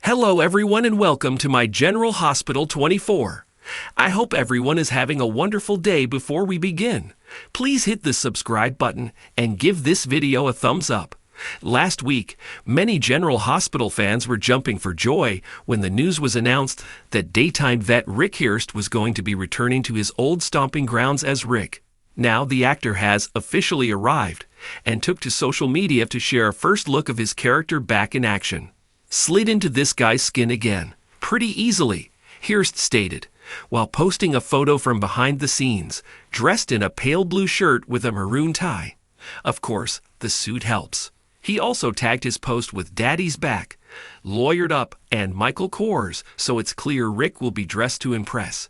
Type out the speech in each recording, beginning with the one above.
Hello everyone and welcome to my General Hospital 24. I hope everyone is having a wonderful day. Before we begin, please hit the subscribe button and give this video a thumbs up. Last week, many General Hospital fans were jumping for joy when the news was announced that daytime vet Rick Hearst was going to be returning to his old stomping grounds as Rick. Now the actor has officially arrived and took to social media to share a first look of his character back in action. Slid into this guy's skin again, pretty easily, Hearst stated, while posting a photo from behind the scenes, dressed in a pale blue shirt with a maroon tie. Of course, the suit helps. He also tagged his post with Daddy's back, lawyered up, and Michael Kors, so it's clear Rick will be dressed to impress.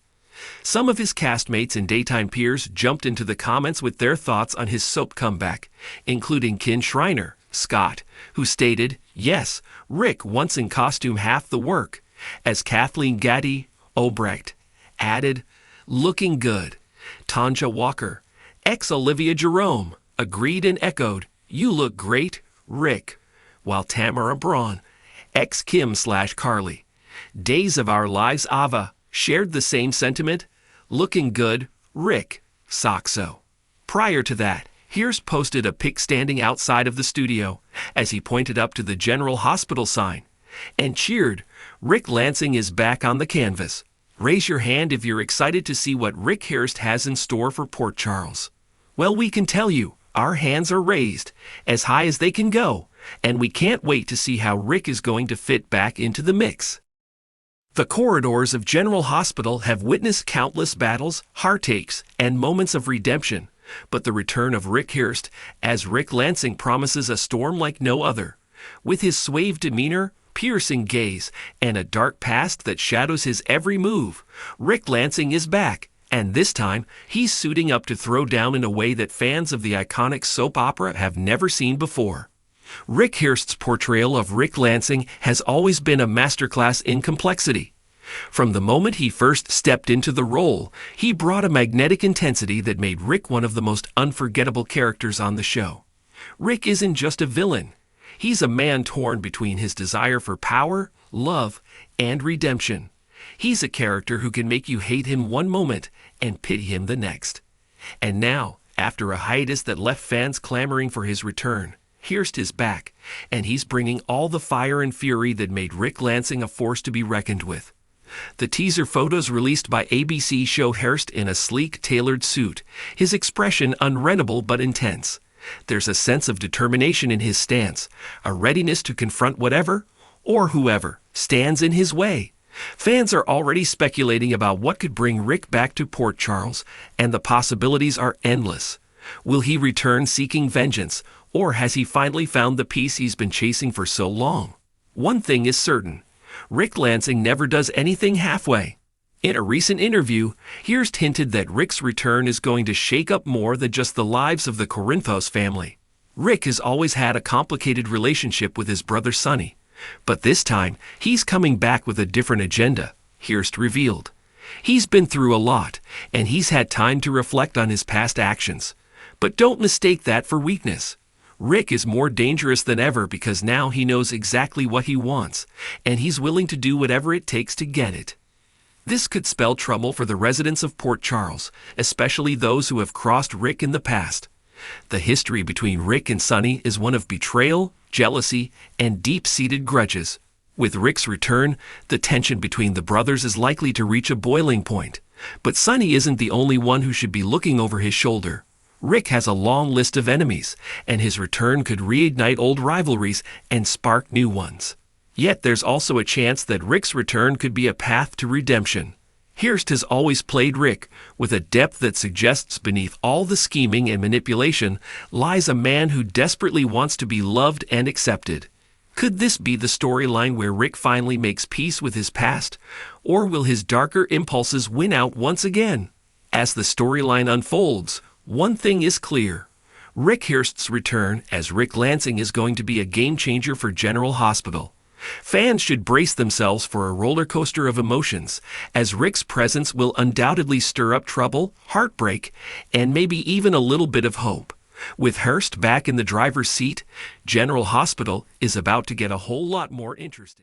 Some of his castmates and daytime peers jumped into the comments with their thoughts on his soap comeback, including Ken Schreiner, Scott, who stated, "Yes, Rick once in costume half the work," as Kathleen Gaddy Obrecht added, "Looking good." Tanja Walker, ex-Olivia Jerome, agreed and echoed, "You look great, Rick," while Tamara Braun, ex-Kim/Carly, Days of Our Lives Ava, shared the same sentiment, "Looking good, Rick, Soxo." Prior to that, Hearst posted a pic standing outside of the studio as he pointed up to the General Hospital sign and cheered, "Rick Lansing is back on the canvas." Raise your hand if you're excited to see what Rick Hearst has in store for Port Charles. Well, we can tell you, our hands are raised, as high as they can go, and we can't wait to see how Rick is going to fit back into the mix. The corridors of General Hospital have witnessed countless battles, heartaches, and moments of redemption, but the return of Rick Hearst as Rick Lansing promises a storm like no other. With his suave demeanor, piercing gaze, and a dark past that shadows his every move, Rick Lansing is back, and this time he's suiting up to throw down in a way that fans of the iconic soap opera have never seen before. Rick Hearst's portrayal of Rick Lansing has always been a masterclass in complexity. From the moment he first stepped into the role, he brought a magnetic intensity that made Rick one of the most unforgettable characters on the show. Rick isn't just a villain. He's a man torn between his desire for power, love, and redemption. He's a character who can make you hate him one moment and pity him the next. And now, after a hiatus that left fans clamoring for his return, Hearst is back, and he's bringing all the fire and fury that made Rick Lansing a force to be reckoned with. The teaser photos released by ABC show Hearst in a sleek, tailored suit, his expression unrentable but intense. There's a sense of determination in his stance, a readiness to confront whatever, or whoever, stands in his way. Fans are already speculating about what could bring Rick back to Port Charles, and the possibilities are endless. Will he return seeking vengeance, or has he finally found the peace he's been chasing for so long? One thing is certain. Rick Lansing never does anything halfway. In a recent interview, Hearst hinted that Rick's return is going to shake up more than just the lives of the Corinthos family. Rick has always had a complicated relationship with his brother Sonny, but this time he's coming back with a different agenda, Hearst revealed. He's been through a lot, and he's had time to reflect on his past actions. But don't mistake that for weakness. Rick is more dangerous than ever because now he knows exactly what he wants, and he's willing to do whatever it takes to get it. This could spell trouble for the residents of Port Charles, especially those who have crossed Rick in the past. The history between Rick and Sonny is one of betrayal, jealousy, and deep-seated grudges. With Rick's return, the tension between the brothers is likely to reach a boiling point. But Sonny isn't the only one who should be looking over his shoulder. Rick has a long list of enemies, and his return could reignite old rivalries and spark new ones. Yet there's also a chance that Rick's return could be a path to redemption. Hearst has always played Rick with a depth that suggests beneath all the scheming and manipulation lies a man who desperately wants to be loved and accepted. Could this be the storyline where Rick finally makes peace with his past, or will his darker impulses win out once again? As the storyline unfolds, one thing is clear. Rick Hearst's return as Rick Lansing is going to be a game-changer for General Hospital. Fans should brace themselves for a roller coaster of emotions, as Rick's presence will undoubtedly stir up trouble, heartbreak, and maybe even a little bit of hope. With Hearst back in the driver's seat, General Hospital is about to get a whole lot more interesting.